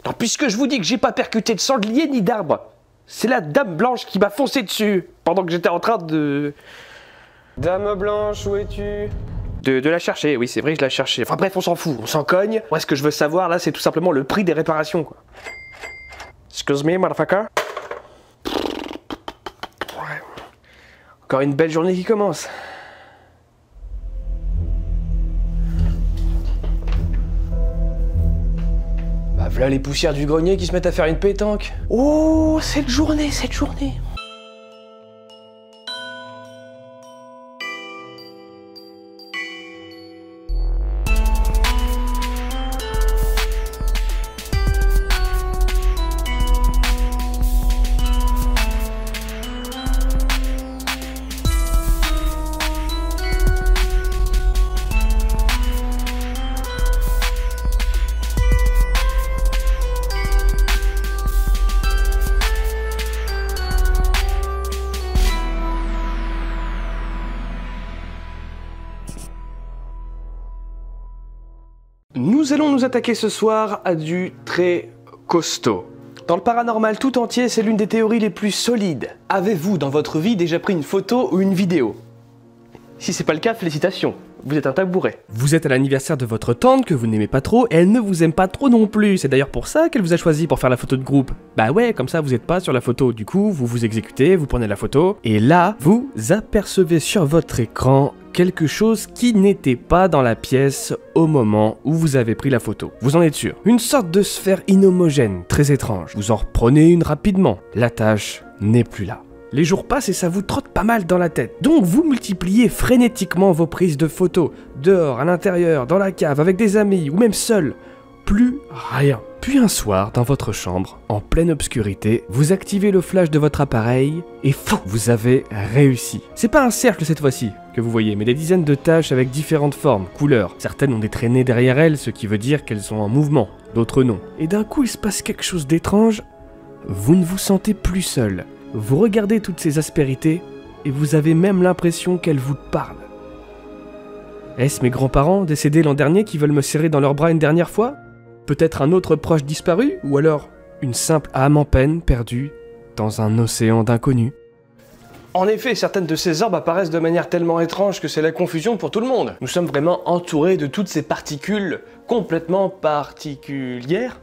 Alors, puisque je vous dis que j'ai pas percuté de sanglier ni d'arbre, c'est la dame blanche qui m'a foncé dessus pendant que j'étais en train de... Dame blanche, où es-tu? De la chercher, oui c'est vrai, je la cherchais. Enfin bref, on s'en fout, on s'en cogne. Moi ce que je veux savoir là, c'est tout simplement le prix des réparations quoi. Excuse me, motherfucker. Ouais. Encore une belle journée qui commence. Bah voilà les poussières du grenier qui se mettent à faire une pétanque. Oh, cette journée, cette journée. Nous allons nous attaquer ce soir à du très costaud. Dans le paranormal tout entier, c'est l'une des théories les plus solides. Avez-vous dans votre vie déjà pris une photo ou une vidéo? Si c'est pas le cas, félicitations, vous êtes un tabouret. Vous êtes à l'anniversaire de votre tante que vous n'aimez pas trop et elle ne vous aime pas trop non plus. C'est d'ailleurs pour ça qu'elle vous a choisi pour faire la photo de groupe. Bah ouais, comme ça vous n'êtes pas sur la photo. Du coup, vous vous exécutez, vous prenez la photo et là, vous apercevez sur votre écran quelque chose qui n'était pas dans la pièce au moment où vous avez pris la photo. Vous en êtes sûr? Une sorte de sphère inhomogène, très étrange. Vous en reprenez une rapidement. La tâche n'est plus là. Les jours passent et ça vous trotte pas mal dans la tête. Donc vous multipliez frénétiquement vos prises de photos. Dehors, à l'intérieur, dans la cave, avec des amis ou même seul. Plus rien. Puis un soir, dans votre chambre, en pleine obscurité, vous activez le flash de votre appareil et fou, vous avez réussi. C'est pas un cercle cette fois-ci que vous voyez, mais des dizaines de taches avec différentes formes, couleurs. Certaines ont des traînées derrière elles, ce qui veut dire qu'elles sont en mouvement, d'autres non. Et d'un coup, il se passe quelque chose d'étrange. Vous ne vous sentez plus seul. Vous regardez toutes ces aspérités et vous avez même l'impression qu'elles vous parlent. Est-ce mes grands-parents décédés l'an dernier qui veulent me serrer dans leurs bras une dernière fois? Peut-être un autre proche disparu? Ou alors une simple âme en peine perdue dans un océan d'inconnus? En effet, certaines de ces orbes apparaissent de manière tellement étrange que c'est la confusion pour tout le monde. Nous sommes vraiment entourés de toutes ces particules complètement particulières.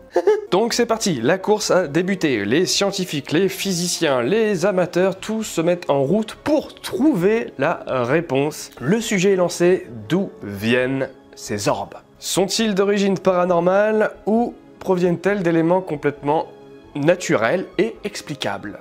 Donc c'est parti, la course a débuté. Les scientifiques, les physiciens, les amateurs, tous se mettent en route pour trouver la réponse. Le sujet est lancé, d'où viennent ces orbes? Sont-ils d'origine paranormale ou proviennent-elles d'éléments complètement naturels et explicables?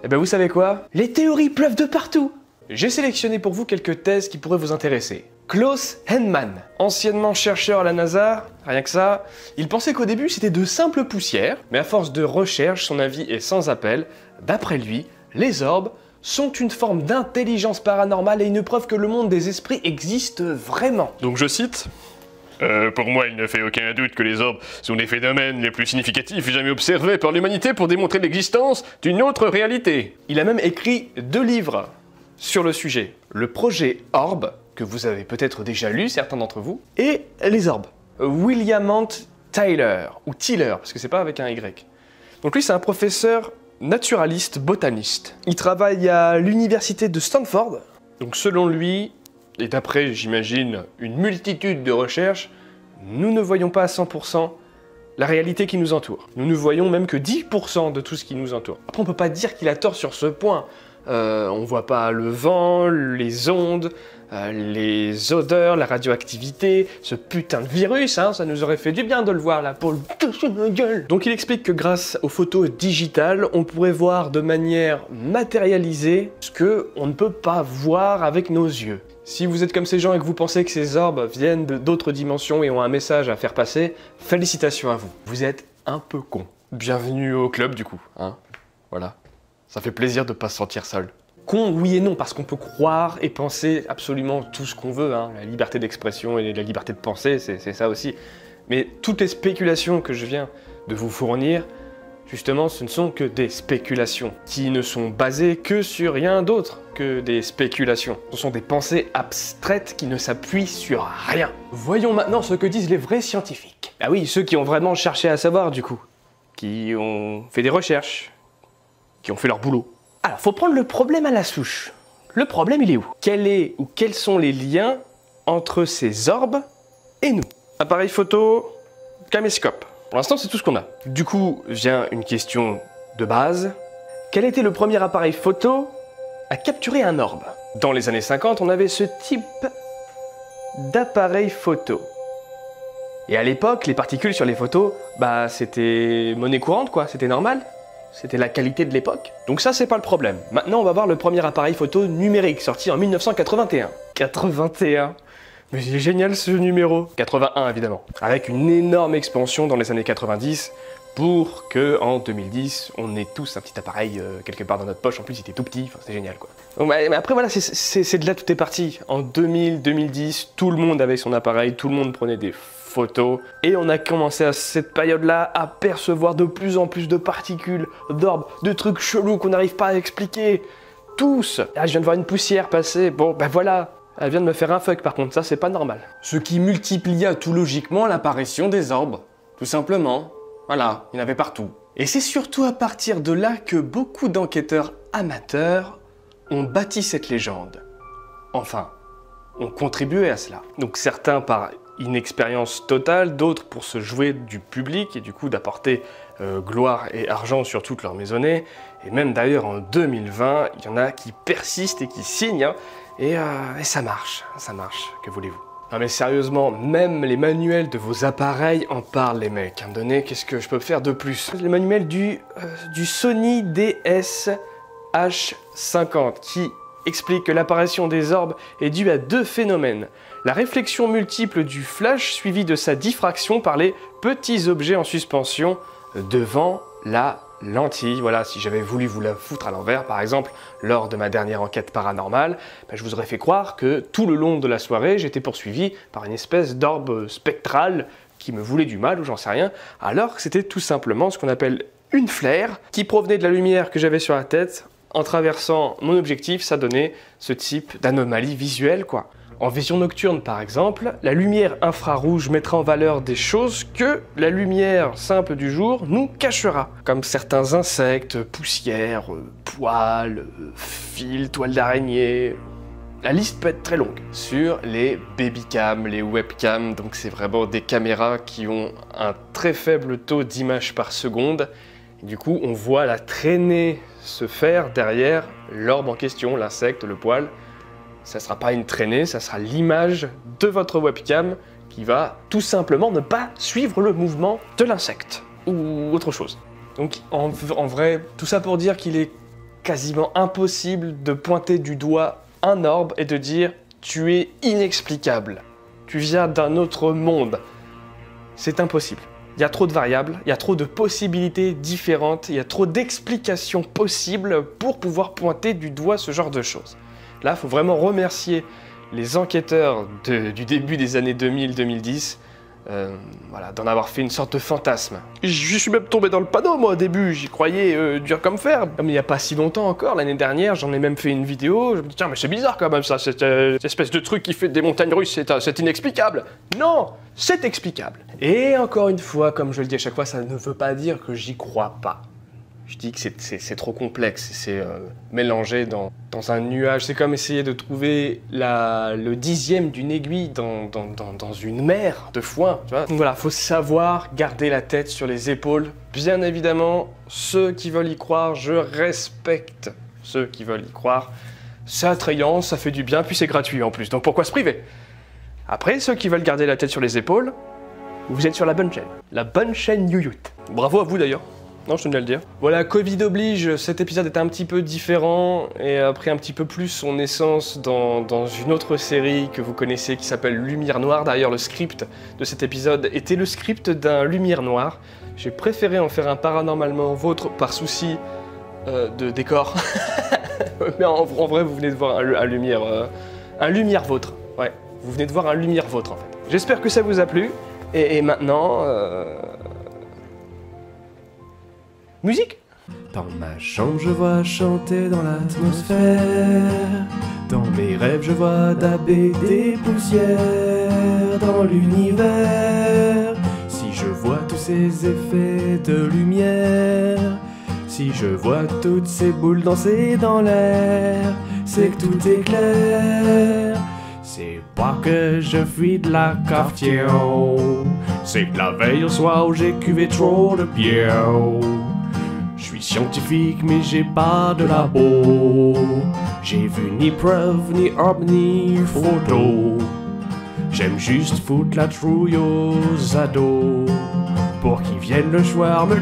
Eh ben vous savez quoi? Les théories pleuvent de partout! J'ai sélectionné pour vous quelques thèses qui pourraient vous intéresser. Klaus Heinemann, anciennement chercheur à la NASA, rien que ça, il pensait qu'au début c'était de simples poussières, mais à force de recherche, son avis est sans appel. D'après lui, les orbes sont une forme d'intelligence paranormale et une preuve que le monde des esprits existe vraiment. Donc je cite... pour moi, il ne fait aucun doute que les orbes sont les phénomènes les plus significatifs jamais observés par l'humanité pour démontrer l'existence d'une autre réalité. Il a même écrit 2 livres sur le sujet. Le projet Orbe, que vous avez peut-être déjà lu, certains d'entre vous, et les orbes. William Ant Tyler, ou Tiller, parce que c'est pas avec un Y. Donc lui, c'est un professeur naturaliste botaniste. Il travaille à l'université de Stanford. Donc selon lui, et d'après, j'imagine, une multitude de recherches, nous ne voyons pas à 100% la réalité qui nous entoure. Nous ne voyons même que 10% de tout ce qui nous entoure. Après, on peut pas dire qu'il a tort sur ce point. On voit pas le vent, les ondes, les odeurs, la radioactivité, ce putain de virus, hein, ça nous aurait fait du bien de le voir là pour le toucher la gueule. Donc il explique que grâce aux photos digitales, on pourrait voir de manière matérialisée ce que on ne peut pas voir avec nos yeux. Si vous êtes comme ces gens et que vous pensez que ces orbes viennent d'autres dimensions et ont un message à faire passer, félicitations à vous. Vous êtes un peu con. Bienvenue au club du coup, hein. Voilà. Ça fait plaisir de pas se sentir seul. Con, oui et non, parce qu'on peut croire et penser absolument tout ce qu'on veut, hein. La liberté d'expression et la liberté de penser, c'est ça aussi. Mais toutes les spéculations que je viens de vous fournir, justement, ce ne sont que des spéculations, qui ne sont basées que sur rien d'autre que des spéculations. Ce sont des pensées abstraites qui ne s'appuient sur rien. Voyons maintenant ce que disent les vrais scientifiques. Ah oui, ceux qui ont vraiment cherché à savoir du coup. qui ont fait des recherches, qui ont fait leur boulot. Alors, faut prendre le problème à la souche. Le problème, il est où? Quels sont les liens entre ces orbes et nous? Appareil photo, caméscope. Pour l'instant, c'est tout ce qu'on a. Du coup, vient une question de base. Quel était le premier appareil photo à capturer un orbe? Dans les années 50, on avait ce type d'appareil photo. Et à l'époque, les particules sur les photos, bah c'était monnaie courante quoi, c'était normal. C'était la qualité de l'époque. Donc ça, c'est pas le problème. Maintenant, on va voir le premier appareil photo numérique, sorti en 1981. 81. Mais c'est génial ce numéro. 81 évidemment. Avec une énorme expansion dans les années 90 pour que en 2010, on ait tous un petit appareil quelque part dans notre poche. En plus, il était tout petit, enfin, c'est génial quoi. Donc, mais après voilà, c'est de là tout est parti. En 2000, 2010, tout le monde avait son appareil, tout le monde prenait des photos. Et on a commencé à cette période-là à percevoir de plus en plus de particules, d'orbes, de trucs chelous qu'on n'arrive pas à expliquer. Tous. Ah, je viens de voir une poussière passer. Bon, ben voilà. Elle vient de me faire un fuck par contre, ça c'est pas normal. Ce qui multiplia tout logiquement l'apparition des orbes. Tout simplement. Voilà, il y en avait partout. Et c'est surtout à partir de là que beaucoup d'enquêteurs amateurs ont bâti cette légende. Enfin, ont contribué à cela. Donc certains par inexpérience totale, d'autres pour se jouer du public et du coup d'apporter gloire et argent sur toute leur maisonnée. Et même d'ailleurs en 2020, il y en a qui persistent et qui signent, hein, et ça marche, que voulez-vous. Non mais sérieusement, même les manuels de vos appareils en parlent les mecs. À un moment donné, qu'est-ce que je peux faire de plus? Le manuel du Sony DS-H50 qui explique que l'apparition des orbes est due à deux phénomènes. La réflexion multiple du flash suivie de sa diffraction par les petits objets en suspension devant la lentille. Voilà, si j'avais voulu vous la foutre à l'envers, par exemple, lors de ma dernière enquête paranormale, ben, je vous aurais fait croire que tout le long de la soirée, j'étais poursuivi par une espèce d'orbe spectrale qui me voulait du mal ou j'en sais rien, alors que c'était tout simplement ce qu'on appelle une flaire qui provenait de la lumière que j'avais sur la tête. En traversant mon objectif, ça donnait ce type d'anomalie visuelle, quoi. En vision nocturne, par exemple, la lumière infrarouge mettra en valeur des choses que la lumière simple du jour nous cachera, comme certains insectes, poussières, poils, fils, toiles d'araignée. La liste peut être très longue. Sur les babycams, les webcams, donc c'est vraiment des caméras qui ont un très faible taux d'images par seconde. Et du coup, on voit la traînée se faire derrière l'orbe en question, l'insecte, le poil. Ça ne sera pas une traînée, ça sera l'image de votre webcam qui va tout simplement ne pas suivre le mouvement de l'insecte ou autre chose. Donc en vrai, tout ça pour dire qu'il est quasiment impossible de pointer du doigt un orbe et de dire « tu es inexplicable, tu viens d'un autre monde ». C'est impossible. Il y a trop de variables, il y a trop de possibilités différentes, il y a trop d'explications possibles pour pouvoir pointer du doigt ce genre de choses. Là, il faut vraiment remercier les enquêteurs du début des années 2000-2010 voilà, d'en avoir fait une sorte de fantasme. Je suis même tombé dans le panneau, moi, au début. J'y croyais dur comme fer. Mais il n'y a pas si longtemps encore, l'année dernière, j'en ai même fait une vidéo. Je me dis, tiens, mais c'est bizarre quand même, ça. Cette espèce de truc qui fait des montagnes russes, c'est inexplicable. Non, c'est explicable. Et encore une fois, comme je le dis à chaque fois, ça ne veut pas dire que j'y crois pas. Je dis que c'est trop complexe, c'est mélangé dans un nuage. C'est comme essayer de trouver le dixième d'une aiguille dans une mer de foin. Tu vois. Donc voilà, faut savoir garder la tête sur les épaules. Bien évidemment, ceux qui veulent y croire, je respecte ceux qui veulent y croire. C'est attrayant, ça fait du bien, puis c'est gratuit en plus, donc pourquoi se priver? Après, ceux qui veulent garder la tête sur les épaules, vous êtes sur la bonne chaîne. La bonne chaîne YouYout. Bravo à vous d'ailleurs. Non, je tenais à le dire. Voilà, Covid oblige, cet épisode était un petit peu différent et a pris un petit peu plus son essence dans une autre série que vous connaissez qui s'appelle Lumière Noire. D'ailleurs, le script de cet épisode était le script d'un Lumière Noire. J'ai préféré en faire un paranormalement vôtre par souci de décor. Mais en vrai, vous venez de voir un Lumière vôtre. Ouais, vous venez de voir un Lumière vôtre en fait. J'espère que ça vous a plu et maintenant... musique. Dans ma chambre, je vois chanter dans l'atmosphère. Dans mes rêves, je vois daber des poussières dans l'univers. Si je vois tous ces ces effets de lumière. Si je vois toutes ces boules danser dans l'air, c'est que tout est clair. C'est pas que je fuis de la cafetière, c'est que la veille au soir j'ai cuvé trop de bière. Je suis scientifique mais j'ai pas de labo, j'ai vu ni preuve, ni herbe, ni photo. J'aime juste foutre la trouille aux ados, pour qu'ils viennent le soir me